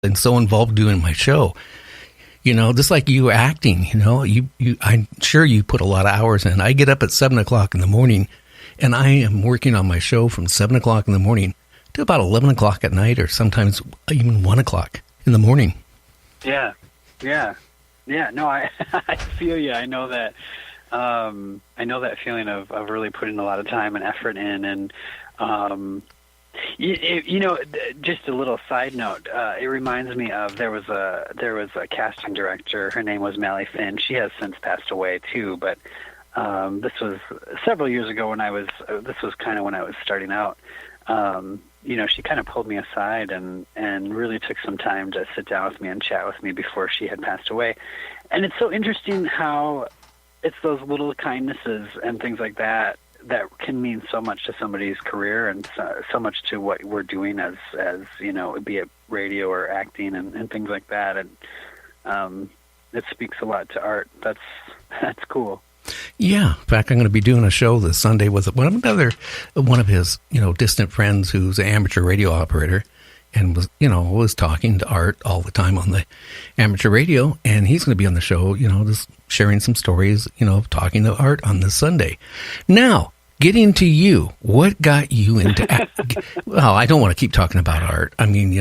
and so involved doing my show. Just like you acting, I'm sure you put a lot of hours in. I get up at 7 o'clock in the morning, and I am working on my show from 7 o'clock in the morning to about 11 o'clock at night, or sometimes even 1 o'clock in the morning. Yeah. No, I feel you. I know that. I know that feeling of really putting a lot of time and effort in, and just a little side note. It reminds me of there was a casting director. Her name was Mally Finn. She has since passed away too, but this was several years ago this was kind of when I was starting out. She kind of pulled me aside and really took some time to sit down with me and chat with me before she had passed away. And it's so interesting how it's those little kindnesses and things like that can mean so much to somebody's career and so much to what we're doing as be it radio or acting and things like that. And it speaks a lot to art. That's cool. Yeah. In fact, I'm going to be doing a show this Sunday with one of his, distant friends who's an amateur radio operator, and was talking to Art all the time on the amateur radio. And he's going to be on the show, just sharing some stories, talking to Art on this Sunday. Now, getting to you, what got you into well, I don't want to keep talking about Art. I mean,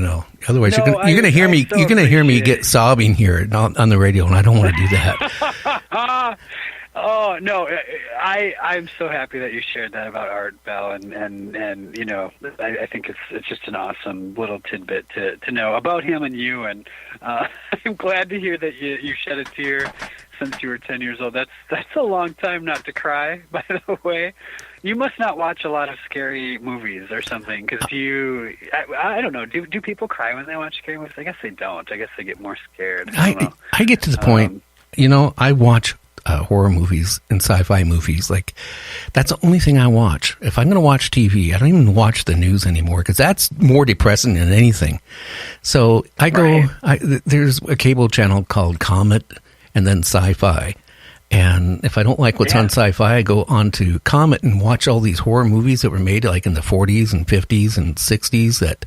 otherwise you're going to hear me. You're going to hear me get sobbing here on the radio, and I don't want to do that. Oh no, I'm so happy that you shared that about Art, Bell, and I think it's just an awesome little tidbit to know about him and you, and I'm glad to hear that you shed a tear since you were 10 years old. That's a long time not to cry, by the way. You must not watch a lot of scary movies or something, because I don't know, do people cry when they watch scary movies? I guess they don't. I guess they get more scared. I get to the point, I watch horror movies and sci-fi movies. Like, that's the only thing I watch. If I'm going to watch TV, I don't even watch the news anymore, because that's more depressing than anything. So I go, there's a cable channel called Comet and then Sci-Fi. And if I don't like what's on Sci-Fi, I go on to Comet and watch all these horror movies that were made like in the 40s and 50s and 60s that,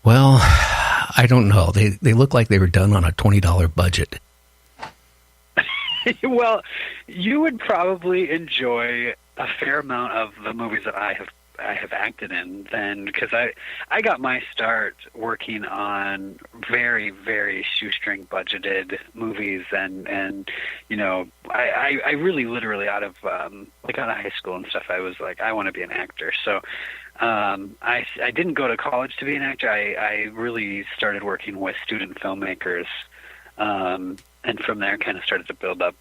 well, I don't know. They look like they were done on a $20 budget. Well, you would probably enjoy a fair amount of the movies that I have acted in then, because I got my start working on very, very shoestring budgeted movies, and I really literally out of high school and stuff, I was like, I want to be an actor. So I didn't go to college to be an actor. I really started working with student filmmakers. And from there, kind of started to build up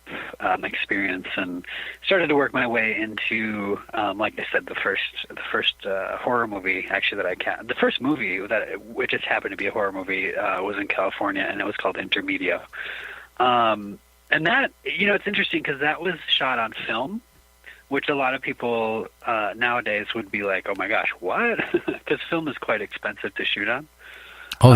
experience, and started to work my way into, like I said, the first horror movie actually the first movie which just happened to be a horror movie was in California, and it was called Intermedio. And that, it's interesting because that was shot on film, which a lot of people nowadays would be like, oh my gosh, what? Because film is quite expensive to shoot on. Oh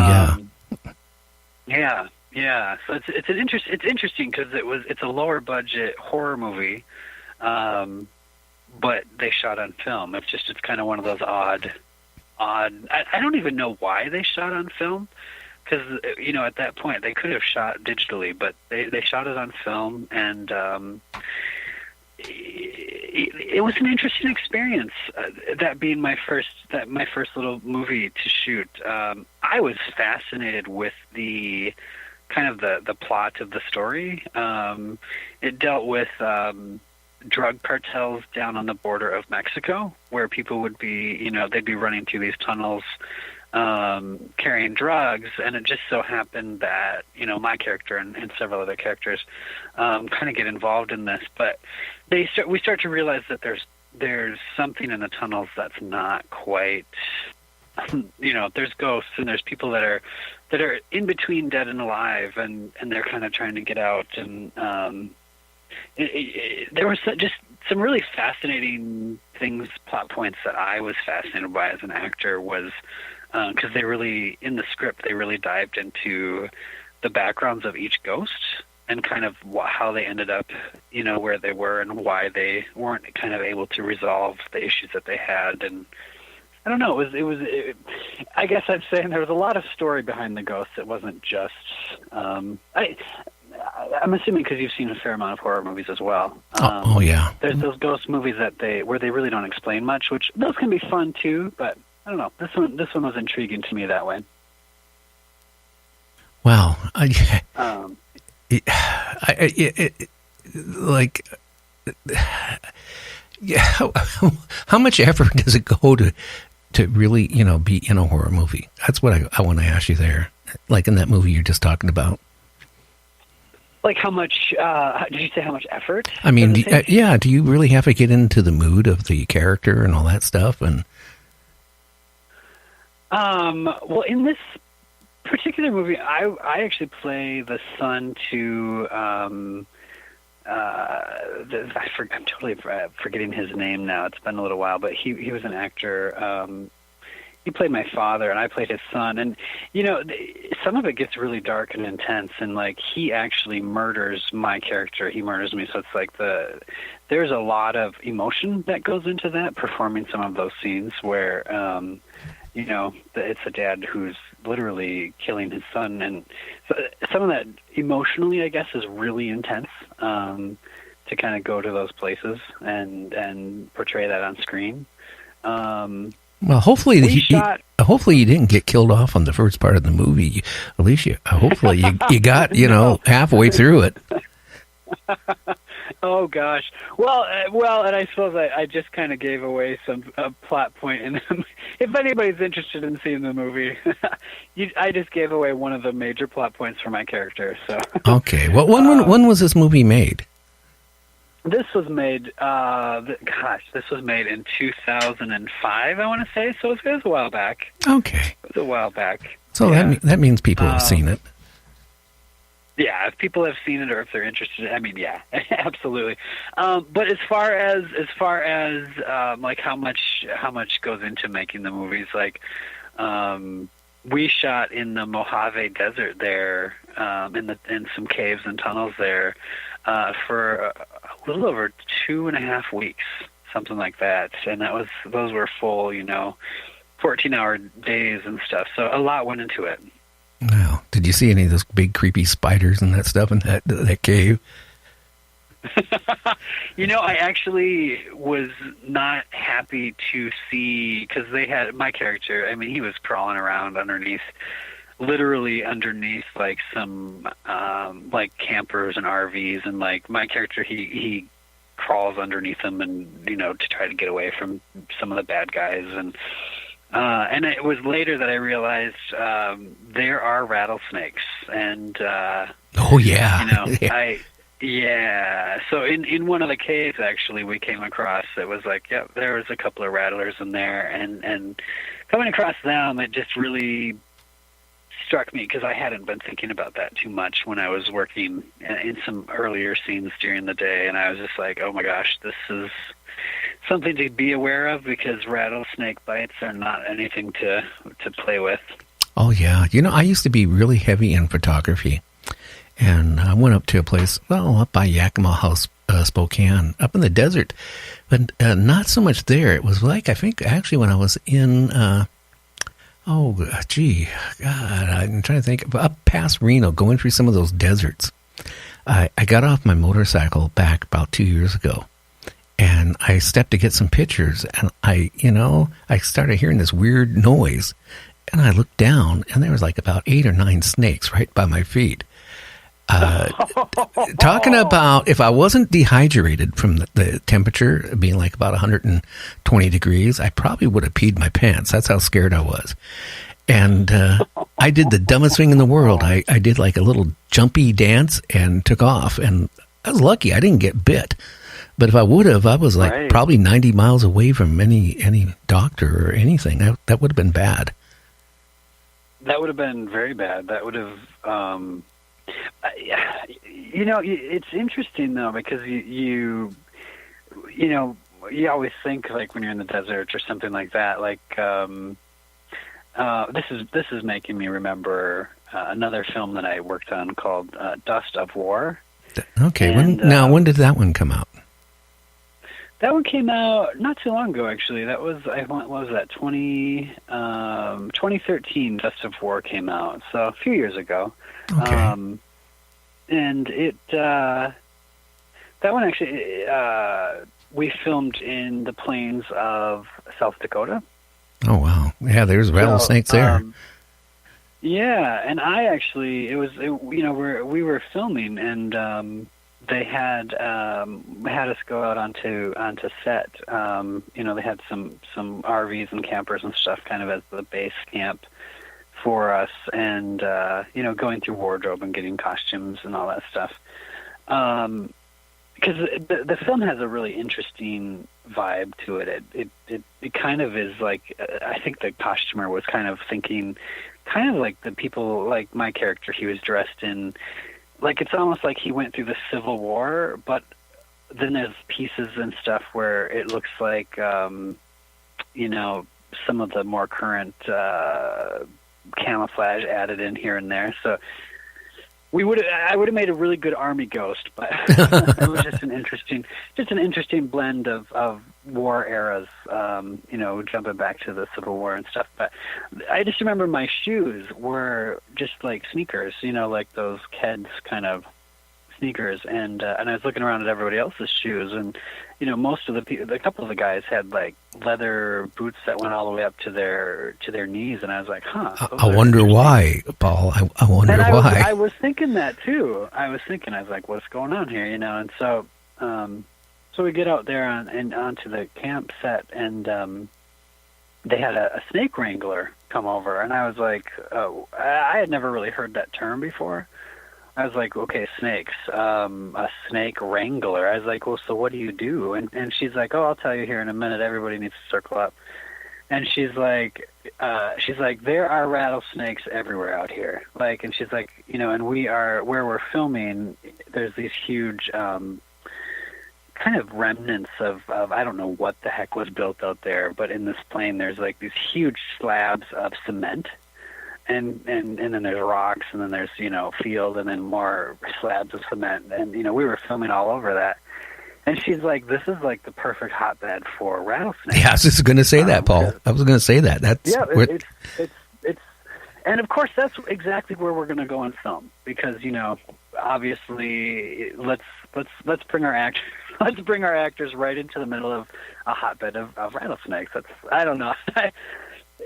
yeah. Yeah, so it's interesting because it's a lower budget horror movie, but they shot on film. It's kind of one of those odd. I don't even know why they shot on film, because at that point they could have shot digitally, but they shot it on film, and it was an interesting experience. That being my first little movie to shoot. I was fascinated with the kind of the plot of the story. It dealt with drug cartels down on the border of Mexico, where people would be, they'd be running through these tunnels carrying drugs, and it just so happened that, my character and several other characters kind of get involved in this, but we start to realize that there's something in the tunnels that's not quite, there's ghosts, and there's people that are in between dead and alive, and they're kind of trying to get out. And there was just some really fascinating things, plot points that I was fascinated by as an actor, was because they really, in the script, they really dived into the backgrounds of each ghost and kind of how they ended up, where they were, and why they weren't kind of able to resolve the issues that they had. And I don't know. I guess I'd say there was a lot of story behind the ghosts. It wasn't just. I'm assuming because you've seen a fair amount of horror movies as well. Oh yeah. There's those ghost movies where they really don't explain much, which those can be fun too. But I don't know. This one was intriguing to me that way. Wow. How much effort does it go to really, be in a horror movie? That's what I want to ask you there. Like in that movie you're just talking about. Like how much, did you say how much effort? I mean, do you really have to get into the mood of the character and all that stuff? And well, in this particular movie, I actually play the son to, I'm totally forgetting his name now. It's been a little while, but he was an actor. He played my father, and I played his son. And some of it gets really dark and intense. And like he actually murders my character. He murders me. So it's like there's a lot of emotion that goes into that. Performing some of those scenes where it's a dad who's literally killing his son, and so some of that emotionally, I guess, is really intense. To kind of go to those places and portray that on screen. Well, hopefully you didn't get killed off on the first part of the movie. At least hopefully you got halfway through it. Oh gosh. Well, and I suppose I just kind of gave away some plot point. And if anybody's interested in seeing the movie, I just gave away one of the major plot points for my character. So okay. Well, when was this movie made? This was made. This was made in 2005. I want to say. So it was a while back. Okay. It was a while back. So yeah. that means people have seen it. Yeah, if people have seen it or if they're interested, I mean, yeah, absolutely. But as far as like how much goes into making the movies, like we shot in the Mojave Desert there, in some caves and tunnels there, for a little over 2.5 weeks, something like that, and those were full, 14-hour days and stuff. So a lot went into it. Wow. Did you see any of those big creepy spiders and that stuff in that cave? I actually was not happy to see, because they had my character. I mean, he was crawling around literally underneath like some like campers and RVs, and like my character, he crawls underneath them and to try to get away from some of the bad guys. And it was later that I realized there are rattlesnakes, and oh yeah, So in one of the caves, actually, we came across, it was like, there was a couple of rattlers in there, and coming across them, it just really struck me, because I hadn't been thinking about that too much when I was working in some earlier scenes during the day, and I was just like, oh my gosh, this is something to be aware of, because rattlesnake bites are not anything to play with. Oh yeah, I used to be really heavy in photography, and I went up to a place, up by Yakima House, Spokane, up in the desert, but not so much there. It was like, I think actually when I was in, I'm trying to think, up past Reno, going through some of those deserts. I got off my motorcycle back about 2 years ago. And I stepped to get some pictures, and I started hearing this weird noise, and I looked down, and there was like about 8 or 9 snakes right by my feet. Talking about, if I wasn't dehydrated from the temperature being like about 120 degrees, I probably would have peed my pants. That's how scared I was. And I did the dumbest thing in the world. I did like a little jumpy dance and took off, and I was lucky I didn't get bit. But if I would have, I was like probably 90 miles away from any doctor or anything. That would have been bad. That would have been very bad. That would have, it's interesting though, because you always think, like when you're in the desert or something like that, like this is making me remember another film that I worked on called Dust of War. Okay, when did that one come out? That one came out not too long ago, actually. That was, what was that, 2013, Dust of War came out, so a few years ago. Okay. And that one actually, we filmed in the plains of South Dakota. Oh, wow. Yeah, there's rattlesnakes there. Yeah, and I actually, we were filming, and they had us go out onto set. They had some RVs and campers and stuff kind of as the base camp for us, and going through wardrobe and getting costumes and all that stuff. Because the film has a really interesting vibe to it. It kind of is like, I think the costumer was kind of thinking, kind of like the people, like my character, he was dressed in, like, it's almost like he went through the Civil War, but then there's pieces and stuff where it looks like, some of the more current camouflage added in here and there. So I would have made a really good army ghost, but it was just an interesting blend of war eras, jumping back to the Civil War and stuff. But I just remember my shoes were just like sneakers, like those Keds kind of sneakers, and I was looking around at everybody else's shoes, and most of a couple of the guys had like leather boots that went all the way up to their knees, and I was like, I wonder why, Paul. I wonder why. I was thinking that too. I was like, what's going on here, And so we get out there onto the camp set, and they had a snake wrangler come over, and I was like, I had never really heard that term before. I was like, okay, snakes, a snake wrangler. I was like, well, so what do you do? And she's like, oh, I'll tell you here in a minute. Everybody needs to circle up. And she's like, there are rattlesnakes everywhere out here. Like, and she's like, and where we're filming, there's these huge, kind of remnants of I don't know what the heck was built out there, but in this plain, there's like these huge slabs of cement. And then there's rocks, and then there's, field, and then more slabs of cement. And, we were filming all over that. And she's like, this is like the perfect hotbed for rattlesnakes. Yeah, I was just going to say that, Paul. I was going to say that. That's it's and of course that's exactly where we're going to go and film, because, obviously let's bring our actors right into the middle of a hotbed of rattlesnakes. I don't know.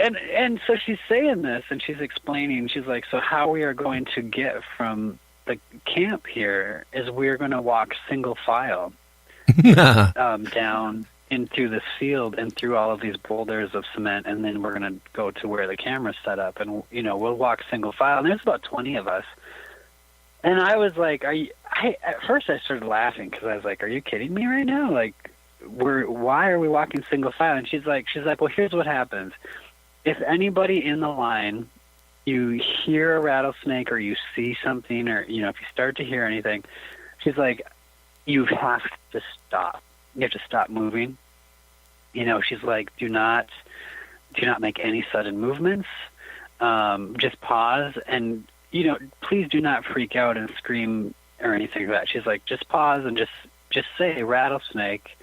And so she's saying this, and she's explaining, she's like, so how we are going to get from the camp here is we're going to walk single file down into this field and through all of these boulders of cement, and then we're going to go to where the camera's set up, and, we'll walk single file. And there's about 20 of us. And I was like, at first I started laughing, because I was like, are you kidding me right now? Like, why are we walking single file? And she's like, well, here's what happens. If anybody in the line, you hear a rattlesnake or you see something, or, if you start to hear anything, she's like, you have to stop. You have to stop moving. She's like, do not make any sudden movements. Just pause, and, please do not freak out and scream or anything like that. She's like, just pause and just say rattlesnake.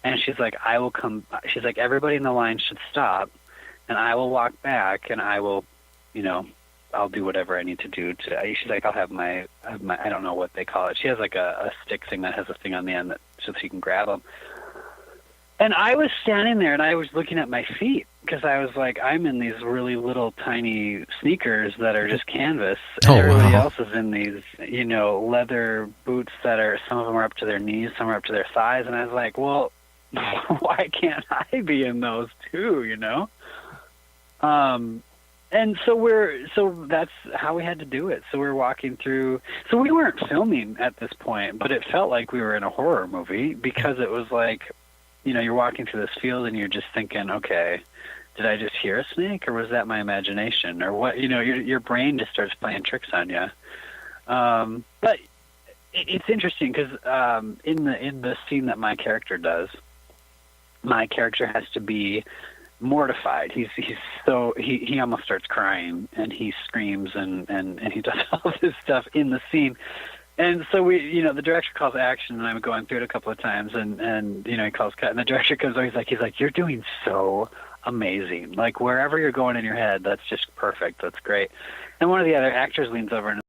And she's like, I will come. She's like, everybody in the line should stop. And I will walk back, and I will, I'll do whatever I need to do. She's like, I'll have my, I don't know what they call it. She has like a stick thing that has a thing on the end so she can grab them. And I was standing there, and I was looking at my feet, because I was like, I'm in these really little tiny sneakers that are just canvas. And everybody else is in these, leather boots that are, some of them are up to their knees, some are up to their thighs. And I was like, well, why can't I be in those too, And so that's how we had to do it. So we're walking through, so we weren't filming at this point, but it felt like we were in a horror movie, because it was like, you're walking through this field and you're just thinking, okay, did I just hear a snake, or was that my imagination, or what? Your brain just starts playing tricks on you. But it's interesting, because in the scene that my character does, my character has to be mortified. He almost starts crying, and he screams, and he does all this stuff in the scene. And so the director calls action, and I'm going through it a couple of times, and he calls cut, and the director comes over, he's like, you're doing so amazing. Like, wherever you're going in your head, that's just perfect. That's great. And one of the other actors leans over and